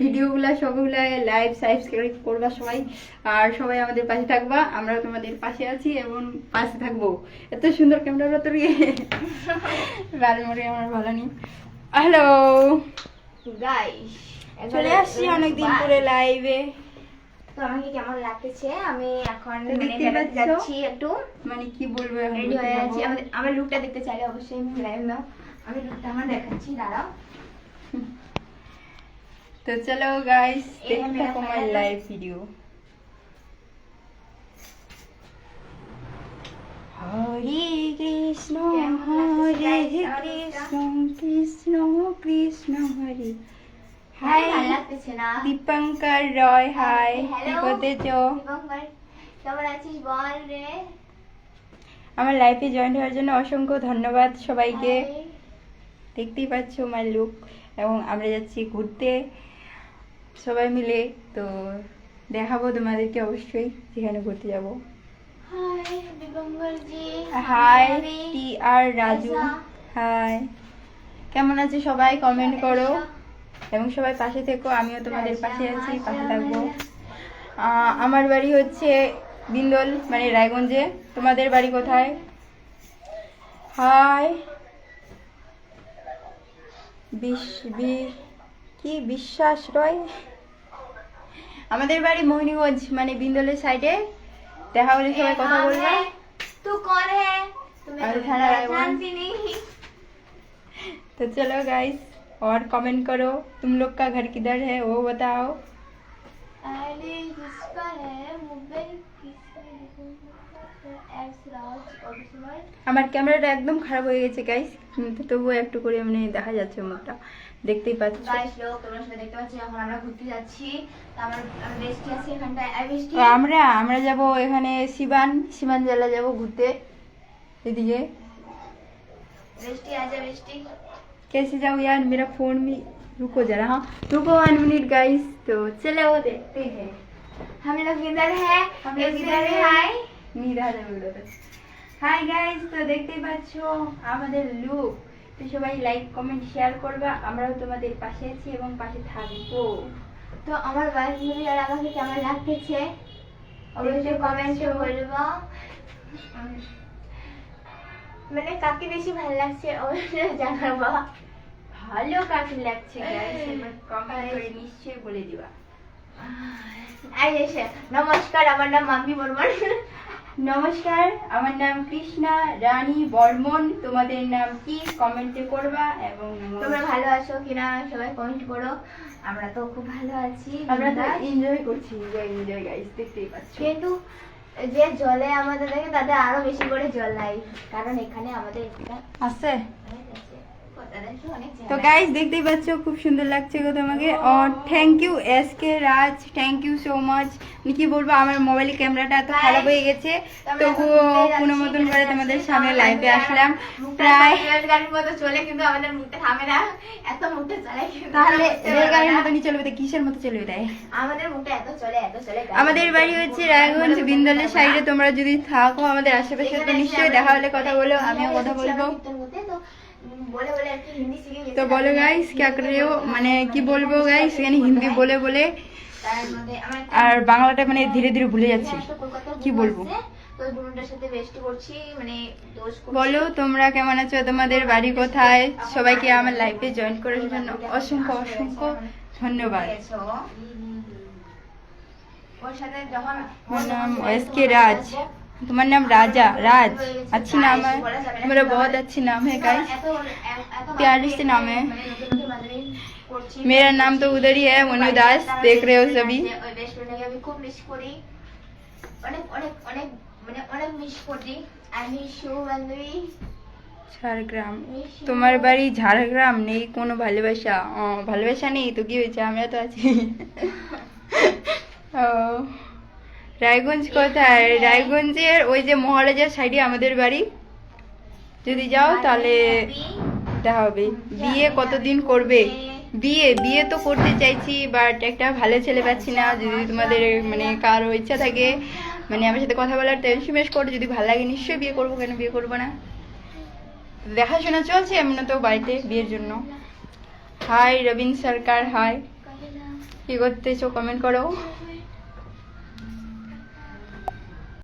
ভিডিওগুলো সবগুলা live subscribe করবা সবাই, আর সবাই আমাদের পাশে থাকবা। আমরা তোমাদের পাশে আছি এবং পাশে থাকবো। এত সুন্দর ক্যামেরা তো বালমরে আমার ভালো নেই। হ্যালো গাইস, চলে আসছি অনেকদিন পরে লাইভে। তো আমাকে কেমন লাগতেছে? আমি এখন দেখতে বেড়াতে পাচ্ছো? যাচ্ছি, একটু মানে কি বলবো, এখন রেডি হয়ে বলতে আছি। যাবো। আমার লুকটা দেখতে চাইলে অবশ্যই লাইভ নাও। আমি লুকটা আমার দেখাচ্ছি, দাঁড়াও। তো চলো গাইস, এই দেখতে আমি থাকো আমার দেখালাম। Live video. Hare Krishna Hare Krishna Krishna Krishna Hare. Hi ভালো লাগতেছে না? দীপঙ্কর রয়, হাই কি Hello. করতেছো? দীপঙ্কর, কেমন আছিস বল রে? আমার লাইফে জয়েন হওয়ার জন্য অসংখ্য ধন্যবাদ সবাইকে। Hi. দেখতেই পাচ্ছ আমার লুক, এবং আমরা যাচ্ছি ঘুরতে সবাই মিলে। তো দেখাবো তোমাদেরকে অবশ্যই যেখানে ঘুরতে যাব। Hi, Dipankar ji. Hi Hi. T R Raju, আচ্ছা। হাই। কেমন আছে সবাই কমেন্ট করো, আচ্ছা। এবং সবাই পাশে থেকো। আমিও তোমাদের আচ্ছা, পাশে আছি, আচ্ছা, পাশে থাকবো। আচ্ছা। আমার বাড়ি হচ্ছে বিন্দল, মানে রায়গঞ্জে। তোমাদের বাড়ি কোথায়? হাই কি বিশ্বাস রয়। আমাদের বাড়ি মোহিনীগঞ্জ, মানে বিন্দলের সাইডে। দেখা হলে সবাই কথা বলবে। तू कौन है? तुम्हें अरे तो थाना मैं रायगंज। जानती नहीं। तो चलो गाइस, और कमेंट करो तुम लोग का घर किधर है वो बताओ। अरे किसका है मोबाइल? किसका एस राज ऑफिसर। আমার ক্যামেরাটা একদম খারাপ হয়ে গেছে গাইস, কিন্তু তবুও একটু করে এমনি দেখা যাচ্ছে মুখটা, দেখতেই পাচ্ছ। গাইস লোক, তোমরা সবাই দেখতে পাচ্ছ, এখন আমরা ঘুরতে যাচ্ছি। তো আমার বেস্টি আছে এখানটায়। আই বেস্টি। তো আমরা যাব এখানে সীমান জেলা যাব ঘুরতে এদিকে। बेस्टी आजा बेस्टी। कैसे जाओ यार, मेरा फोन भी। रुको जरा, हाँ रुको 1 मिनट गाइस। तो चलो देखते हैं हम लोग इधर है, हम लोग इधर इधर है। हाय হাই গাইস, তো দেখতেই পাচ্ছ আমাদের লুক। তো সবাই লাইক কমেন্ট শেয়ার করবা, আমরাও তোমাদের পাশে আছি এবং পাশে থাকবো। তো আমার বান্ধবী আর আমাকে কেমন লাগতেছে অবশ্যই কমেন্টে বলবো। মানে কাকে বেশি ভালো লাগছে অবশ্যই জানাবো। ভালো কাকে লাগছে গাইস, এবার কমেন্ট করে নিশ্চয়ই বলে দিবা। এই এসে নমস্কার, আমার নাম মাম্পি বর্মন। নমস্কার, আমার নাম কৃষ্ণা রানী বর্মন। তোমাদের নাম কি কমেন্টে করবা, এবং তোমরা ভালো আছো কিনা সবাই কমেন্ট করো। আমরা তো খুব ভালো আছি, আমরা তো বিন্দাস। এনজয় করছি, এনজয় গাইস, দেখতেই পাচ্ছ। কিন্তু যে জলে আমাদের দেখে তাদের আরো বেশি করে জল নাই, কারণ এখানে আমাদের একটা আছে। অনেক তো গাইস দেখতেই পাচ্ছ খুব সুন্দর লাগছে গো তোমাকে। আর thank you SK Raj, thank you so much. কি বলবো, আমার মোবাইলের ক্যামেরাটা এত খারাপ হয়ে গেছে, তবুও কোনো মতন করে তোমাদের সামনে লাইভে আসলাম। প্রায় রেলগাড়ির মতো চলে, কিন্তু আমাদের মুখে থামে না, এত মুখে চলে। কিন্তু তাহলে আমরা বুঝতে পারি রেলগাড়ির না। মতনই চলবে, তো কিসের মতো চলবে তাই? আমাদের মুখে এত চলে, এত চলে। আমাদের বাড়ি হচ্ছে রায়গঞ্জ বিন্দলের সাইডে। তোমরা যদি থাকো আমাদের আশেপাশে তো নিশ্চয়ই দেখা হলে কথা বলো, আমিও কথা বলবো। বলে বলে আর কি হিন্দি শিখে গেছি। তো বলো গাইস क्या कर रहे हो, মানে কি বলবো গাইস, এখানে হিন্দি বলে বলে তার মধ্যে আমার আর বাংলাটা মানে ধীরে ধীরে ভুলে যাচ্ছি। কলকাতার কি বলবো? তো দুটার সাথে বেস্টি করছি, মানে দোষ করছি। বলো তোমরা কেমন আছো, তোমাদের বাড়ি কোথায়? সবাইকে আমার লাইফে জয়েন করার জন্য অসংখ্য অসংখ্য ধন্যবাদ। ওর সাথে যখন আমার नाम एसके राज, तुम्हारा नाम राज। अच्छी नाम है, मेरा बहुत अच्छी नाम है गाइस, प्यारे से नाम है। मेरा नाम तो उधर ही है, मनु दास, देख रहे हो सभी। ওই বেস্ট ফ্রেন্ডটাকে আমি খুব মিস করি, অনেক অনেক অনেক, মানে অনেক মিস করি। আমি শু বান্ধবী। ঝাড়গ্রাম, তোমার বাড়ি ঝাড়গ্রাম? নেই কোনো ভালোবাসা? ভালোবাসা নেই তো কি হয়েছে, আমরা তো আছি। ও রায়গঞ্জ কোথায়? রায়গঞ্জের ওই যে মহারাজার সাইডে আমাদের বাড়ি। যদি যাও তাহলে দেখা হবে। বিয়ে কতদিন করবে? বিয়ে তো করতে চাইছি, বাট একটা ভালো ছেলে পাচ্ছি না। যদি তোমাদের মানে কারো ইচ্ছা থাকে, মানে আমার সাথে কথা বলার, তো এসএমএস করো। যদি ভালো লাগে নিশ্চয়ই বিয়ে করবো, কেন বিয়ে করবো না। দেখাশোনা চলছে এমন তো বাড়িতে বিয়ের জন্য। হাই রবীন সরকার, হাই। কি করতেছো কমেন্ট করো।